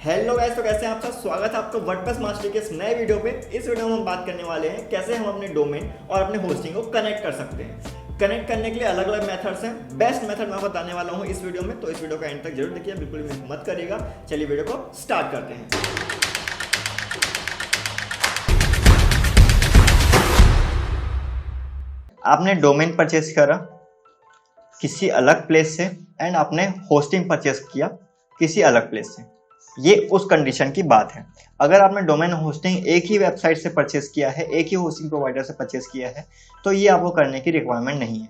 Hello guys, तो कैसे हैं आप सब। स्वागत है आपका वर्डप्रेस मास्टर के इस नए वीडियो पे। इस वीडियो में हम बात करने वाले हैं कैसे हम अपने डोमेन और अपने होस्टिंग को कनेक्ट कर सकते हैं। कनेक्ट करने के लिए अलग अलग मेथड्स हैं। बेस्ट मेथड मैं बताने वाला हूं इस वीडियो में, तो इस वीडियो का एंड तक जरूर देखिए, बिल्कुल मिस मत करिएगा। चलिए वीडियो को स्टार्ट करते हैं। आपने डोमेन परचेस करा किसी अलग प्लेस से एंड आपने होस्टिंग परचेस किया किसी अलग प्लेस से, ये उस कंडीशन की बात है। अगर आपने डोमेन होस्टिंग एक ही वेबसाइट से परचेस किया है, एक ही होस्टिंग प्रोवाइडर से परचेस किया है, तो ये आपको करने की रिक्वायरमेंट नहीं है।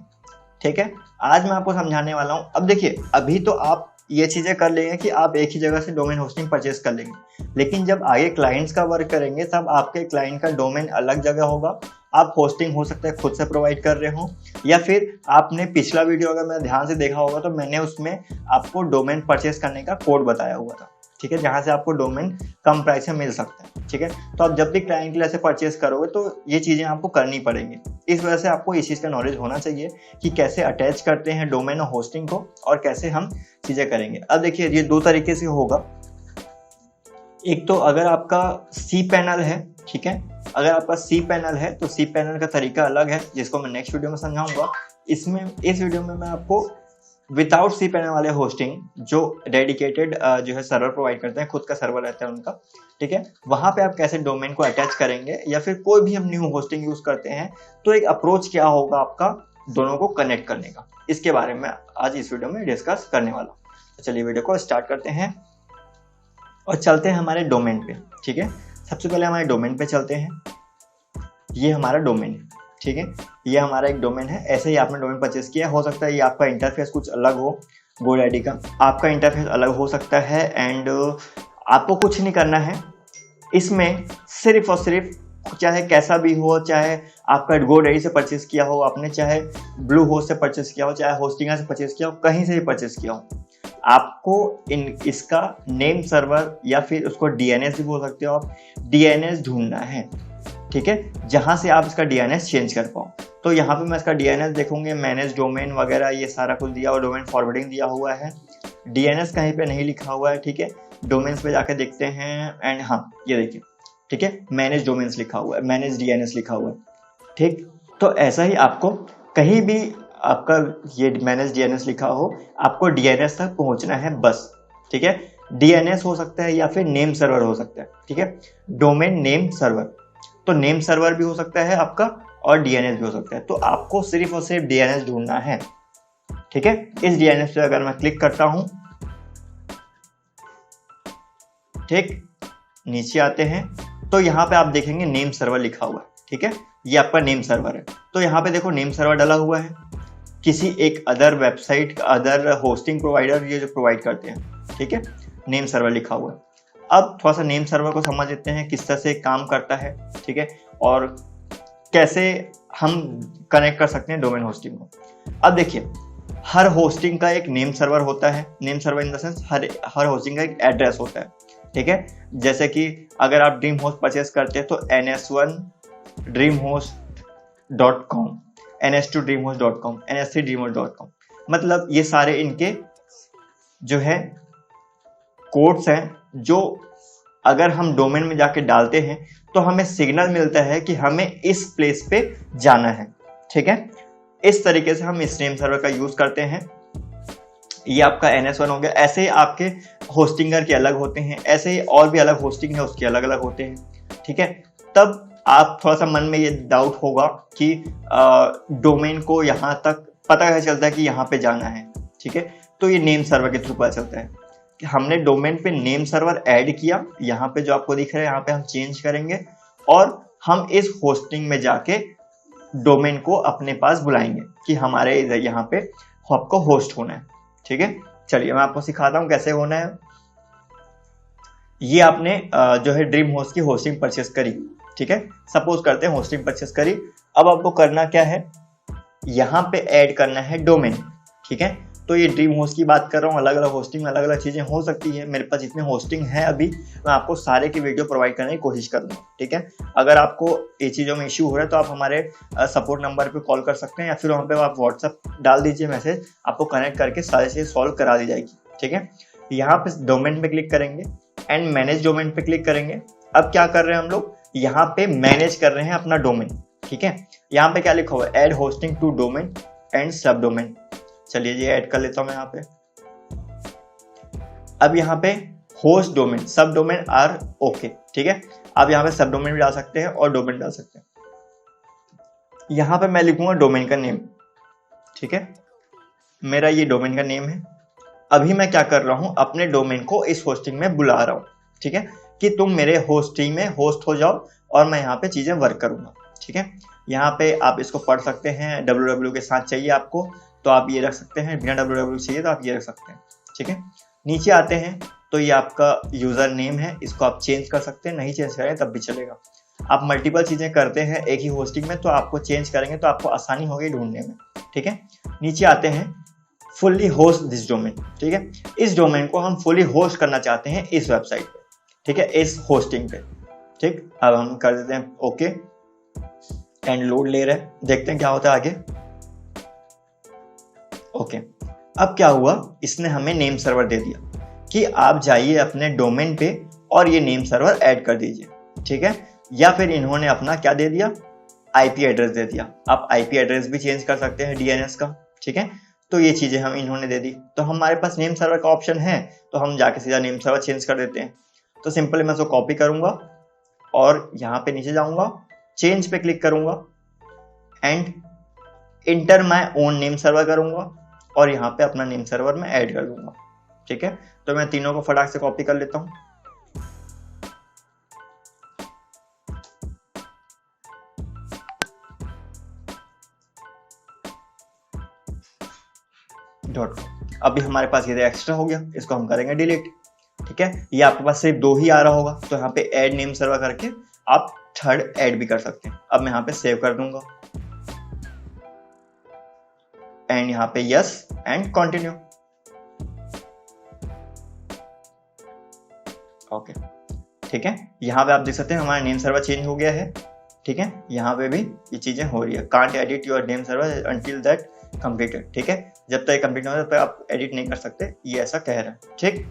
ठीक है, आज मैं आपको समझाने वाला हूँ। अब देखिए, अभी तो आप ये चीजें कर लेंगे कि आप एक ही जगह से डोमेन होस्टिंग परचेस कर लेंगे, लेकिन जब आगे क्लाइंट्स का वर्क करेंगे तब आपके क्लाइंट का डोमेन अलग जगह होगा। आप होस्टिंग हो सकता है खुद से प्रोवाइड कर रहे हो, या फिर आपने पिछला वीडियो अगर मैं ध्यान से देखा होगा तो मैंने उसमें आपको डोमेन परचेस करने का कोड बताया हुआ था। ठीक है, जहां से आपको डोमेन कम प्राइस में मिल सकता है। ठीक है, तो आप जब भी क्लाइंट के लिए ऐसे परचेस करोगे तो ये चीजें आपको करनी पड़ेंगी। इस वजह से आपको इस चीज का नॉलेज होना चाहिए कि कैसे अटैच करते हैं डोमेन और होस्टिंग को, और कैसे हम चीजें करेंगे। अब देखिए, ये दो तरीके से होगा। एक तो अगर आपका सी पैनल है, ठीक है, अगर आपका सी पैनल है तो सी पैनल का तरीका अलग है, जिसको मैं नेक्स्ट वीडियो में समझाऊंगा। इस वीडियो में मैं आपको विदाउट सी पैनल वाले होस्टिंग जो डेडिकेटेड जो है सर्वर प्रोवाइड करते हैं, खुद का सर्वर रहता है उनका, ठीक है, वहां पे आप कैसे डोमेन को अटैच करेंगे, या फिर कोई भी हम न्यू होस्टिंग यूज करते हैं तो एक अप्रोच क्या होगा आपका दोनों को कनेक्ट करने का, इसके बारे में आज इस वीडियो में डिस्कस करने वाला हूँ। तो चलिए वीडियो को स्टार्ट करते हैं और चलते हैं हमारे डोमेन पे। ठीक है, सबसे पहले हमारे डोमेन पे चलते हैं। ये हमारा डोमेन है, ठीक है, ये हमारा एक डोमेन है। ऐसे ही आपने डोमेन परचेस किया, हो सकता है ये आपका इंटरफेस कुछ अलग हो, GoDaddy का आपका इंटरफेस अलग हो सकता है। एंड आपको कुछ नहीं करना है इसमें, सिर्फ और सिर्फ चाहे कैसा भी हो, चाहे आपका GoDaddy से परचेस किया हो आपने, चाहे ब्लू होस्ट से परचेस किया हो, चाहे होस्टिंगर से परचेस किया हो, कहीं से भी परचेस किया हो, आपको इसका नेम सर्वर या फिर उसको DNS भी बोल सकते हो आप, DNS ढूंढना है। ठीक है, जहां से आप इसका DNS चेंज कर पाओ। तो यहाँ पे मैं इसका DNS देखूंगे, मैनेज डोमेन वगैरह ये सारा कुछ दिया हुआ, डोमेन फॉरवर्डिंग दिया हुआ है, DNS कहीं पे नहीं लिखा हुआ है। ठीक है, डोमेन्स पे जाके देखते हैं एंड हाँ ये देखिए, ठीक है, मैनेज डोमेन्स लिखा हुआ है, मैनेज DNS लिखा हुआ है। ठीक, तो ऐसा ही आपको कहीं भी आपका ये मैनेज DNS लिखा हो, आपको DNS तक पहुंचना है बस। ठीक है, DNS हो सकता है या फिर नेम सर्वर हो सकता है। ठीक है, डोमेन नेम सर्वर, तो नेम सर्वर भी हो सकता है आपका और DNS भी हो सकता है। तो आपको सिर्फ और सिर्फ DNS ढूंढना है। ठीक है, इस DNS पे अगर मैं क्लिक करता हूं, ठीक, नीचे आते हैं तो यहाँ पे आप देखेंगे नेम सर्वर लिखा हुआ है। ठीक है, ये आपका नेम सर्वर है। तो यहाँ पे देखो नेम सर्वर डाला हुआ है, किसी एक other website, other hosting provider ये जो प्रोवाइड करते हैं। ठीक है, नेम सर्वर लिखा हुआ है। अब थोड़ा सा नेम सर्वर को समझ लेते हैं किस तरह से काम करता है। ठीक है, और कैसे हम कनेक्ट कर सकते हैं डोमेन होस्टिंग को। अब देखिए, हर होस्टिंग का एक नेम सर्वर होता है। Name server in the sense her hosting का एक एड्रेस होता है। ठीक है, जैसे कि अगर आप ड्रीम होस्ट परचेस करते हैं तो ns1dreamhost.com, ns2dreamhost.com, ns3dreamhost.com, मतलब ये सारे इनके जो है कोड्स हैं, जो अगर हम डोमेन में जाके डालते हैं तो हमें सिग्नल मिलता है कि हमें इस प्लेस पे जाना है। ठीक है, इस तरीके से हम इस नेम सर्वर का यूज करते हैं। ये आपका NS1 हो गया। ऐसे ही आपके होस्टिंगर के अलग होते हैं, ऐसे ही और भी अलग होस्टिंग है उसके अलग अलग होते हैं। ठीक है, तब आप थोड़ा सा मन में ये डाउट होगा कि डोमेन को यहाँ तक पता कैसे चलता है कि यहाँ पे जाना है। ठीक है, तो ये नेम सर्वर के थ्रू पता चलता है कि हमने डोमेन पे नेम सर्वर ऐड किया। यहाँ पे जो आपको दिख रहा है, यहाँ पे हम चेंज करेंगे और हम इस होस्टिंग में जाके डोमेन को अपने पास बुलाएंगे कि हमारे यहाँ पे आपको होस्ट होना है। ठीक है, चलिए मैं आपको सिखाता हूँ कैसे होना है। ये आपने जो है ड्रीम होस्ट की होस्टिंग परचेस करी। ठीक है, सपोज करते हैं होस्टिंग परचेस करी। अब आपको करना क्या है, यहाँ पे ऐड करना है डोमेन। ठीक है, तो ये ड्रीम होस्ट की बात कर रहा हूँ, अलग अलग होस्टिंग में अलग अलग चीजें हो सकती है। मेरे पास जितने होस्टिंग है अभी, मैं आपको सारे की वीडियो प्रोवाइड करने की कोशिश करूंगा। ठीक है, अगर आपको ये चीजों में इश्यू हो रहा है तो आप हमारे सपोर्ट नंबर पे कॉल कर सकते हैं, या फिर वहाँ पे आप व्हाट्सएप डाल दीजिए मैसेज, आपको कनेक्ट करके सारी चीजें सॉल्व करा दी जाएगी। ठीक है, यहाँ पे डोमेन पे क्लिक करेंगे एंड मैनेज डोमेन पे क्लिक करेंगे। अब क्या कर रहे हैं हम लोग, यहाँ पे मैनेज कर रहे हैं अपना डोमेन, ठीक है। यहाँ पे क्या लिखा हुआ है, add hosting to domain and sub domain. चलिए ये ऐड कर लेता हूँ मैं यहाँ पे। अब यहाँ पे होस्ट डोमेन, सब डोमेन आर ओके, ठीक है। अब यहाँ पे सब डोमेन भी डाल सकते हैं और डोमेन डाल सकते हैं। यहाँ पे मैं लिखूंगा डोमेन का नेम, ठीक है। मेरा ये डोमेन का नेम है। अभी मैं क्या कर रहा हूँ, अपने डोमेन को इस होस्टिंग में बुला रहा हूँ, ठीक है, कि तुम मेरे होस्टिंग में होस्ट हो जाओ और मैं यहाँ पे चीजें वर्क करूंगा, ठीक है। यहाँ पे आप इसको पढ़ सकते हैं, www के साथ चाहिए आपको तो आप ये रख सकते हैं, बिना www चाहिए तो आप ये रख सकते हैं, ठीक है। नीचे आते हैं तो ये आपका यूजर नेम है, इसको आप चेंज कर सकते हैं, नहीं चेंज करें तब भी चलेगा। आप मल्टीपल चीजें करते हैं एक ही होस्टिंग में तो आपको चेंज करेंगे तो आपको आसानी होगी ढूंढने में, ठीक है। नीचे आते हैं फुल्ली होस्ट दिस डोमेन, ठीक है। इस डोमेन को हम फुली होस्ट करना चाहते हैं इस वेबसाइट पे, ठीक है, इस होस्टिंग पे, ठीक। अब हम कर देते हैं ओके एंड लोड ले रहे हैं, देखते हैं क्या होता है आगे। ओके, अब क्या हुआ, इसने हमें नेम सर्वर दे दिया कि आप जाइए अपने डोमेन पे और ये नेम सर्वर ऐड कर दीजिए, ठीक है। या फिर इन्होंने अपना क्या दे दिया, आईपी एड्रेस दे दिया। आप आईपी एड्रेस भी चेंज कर सकते हैं डीएनएस का, ठीक है। तो ये चीजें हम इन्होंने दे दी, तो हमारे पास नेम सर्वर का ऑप्शन है तो हम जाके सीधा नेम सर्वर चेंज कर देते हैं। तो सिंपली मैं इसको कॉपी करूंगा और यहाँ पे नीचे जाऊंगा, चेंज पे क्लिक करूंगा and inter my own name server करूंगा और यहाँ पे अपना नेम सर्वर में ऐड कर दूंगा, ठीक है। तो मैं तीनों को फटाक से कॉपी कर लेता हूँ। अभी हमारे पास ये एक्स्ट्रा हो गया, इसको हम करेंगे डिलीट, ठीक है। ये आपके पास सिर्फ 2 ही आ रहा होगा तो यहाँ पे ऐड नेम सर्वर करके आप थर्ड ऐड भी कर सकते हैं। अब मैं यहाँ पे सेव कर दूंगा एंड यहाँ पे यस एंड कंटिन्यू। ओके, ठीक है। यहाँ पे आप देख सकते हैं हमारा नेम सर्वर चेंज हो गया है, ठीक है। यहाँ पे भी ये चीजें हो रही है, can't edit your name server until that completed, ठीक है। जब तक कंप्लीट नहीं हो तब तक आप एडिट नहीं कर सकते, ये ऐसा कह रहा है, ठीक।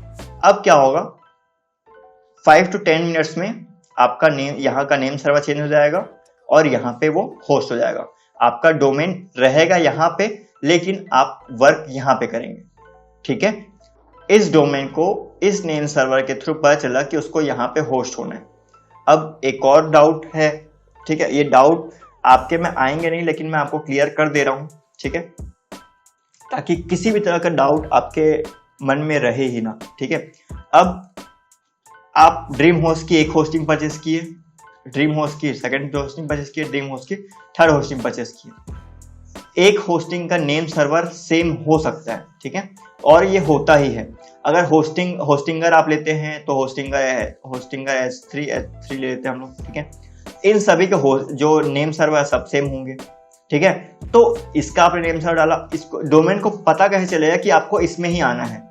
अब क्या होगा, 5 to 10 मिनट्स में आपका नेम, यहाँ का नेम सर्वर चेंज हो जाएगा और यहाँ पे वो होस्ट हो जाएगा। आपका डोमेन रहेगा यहाँ पे लेकिन आप वर्क यहाँ पे करेंगे, ठीक है। इस डोमेन को इस नेम सर्वर के थ्रू पता चला कि उसको यहाँ पे होस्ट होना है। अब एक और डाउट है, ठीक है, ये डाउट आपके में आएंगे नहीं लेकिन मैं आपको क्लियर कर दे रहा हूँ, ठीक है, ताकि किसी भी तरह का डाउट आपके मन में रहे ही ना, ठीक है। अब आप ड्रीम होस्ट की एक होस्टिंग परचेस किए, ड्रीम होस्ट की सेकंड होस्टिंग परचेस किए, ड्रीम होस्ट की थर्ड होस्टिंग परचेस किए। एक होस्टिंग का नेम सर्वर सेम हो सकता है, ठीक है, और ये होता ही है। अगर होस्टिंगर आप लेते हैं तो होस्टिंगर S3 ले लेते हैं हम लोग, ठीक है। इन सभी के जो नेम सर्वर सब सेम होंगे, ठीक है। तो इसका आपने नेम सर्वर डाला, इसको डोमेन को पता कैसे चलेगा कि आपको इसमें ही आना है,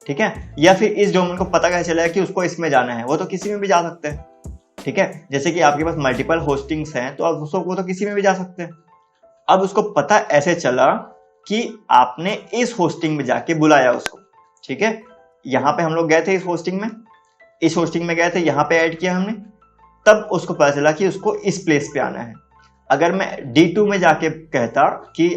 ठीक है, या फिर इस डोमेन को पता कैसे चलेगा कि उसको इसमें जाना है, वो तो किसी में भी जा सकते हैं, ठीक है। जैसे कि आपके पास मल्टीपल होस्टिंग्स हैं तो आप उसको वो तो किसी में भी जा सकते हैं। अब उसको पता ऐसे चला कि आपने इस होस्टिंग में जाके बुलाया उसको, ठीक है। यहाँ पे हम लोग गए थे इस होस्टिंग में गए थे, यहाँ पे ऐड किया हमने, तब उसको पता चला कि उसको इस प्लेस पे आना है। अगर मैं D2 में जाके कहता कि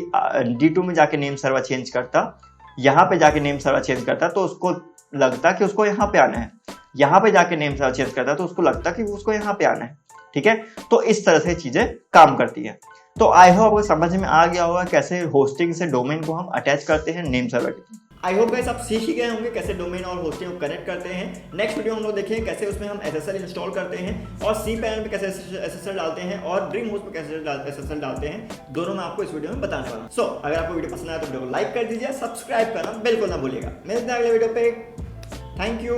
D2 में जाके नेम सर्वर चेंज करता, यहाँ पे जाके नेम सर्वर चेंज करता तो उसको लगता कि उसको यहाँ पे आना है, यहाँ पे जाके नेम सर्वर चेंज करता तो उसको लगता कि उसको यहाँ पे आना है, ठीक है। तो इस तरह से चीजें काम करती है। तो आई होप आपको समझ में आ गया होगा कैसे होस्टिंग से डोमेन को हम अटैच करते हैं नेम सर्वर के। आई होप गाइस आप सीख ही गए होंगे कैसे डोमेन और होस्टिंग को कनेक्ट करते हैं। नेक्स्ट वीडियो हम लोग देखेंगे कैसे उसमें हम SSL इंस्टॉल करते हैं और cPanel पे कैसे SSL डालते हैं और ड्रीम होस्ट पे कैसे SSL डालते हैं, दोनों मैं आपको इस वीडियो में बताने वाला हूं। अगर आपको वीडियो पसंद आया तो वीडियो को लाइक कर दीजिए, सब्सक्राइब करना बिल्कुल ना भूलिएगा। मिलते हैं अगले वीडियो पे, थैंक यू।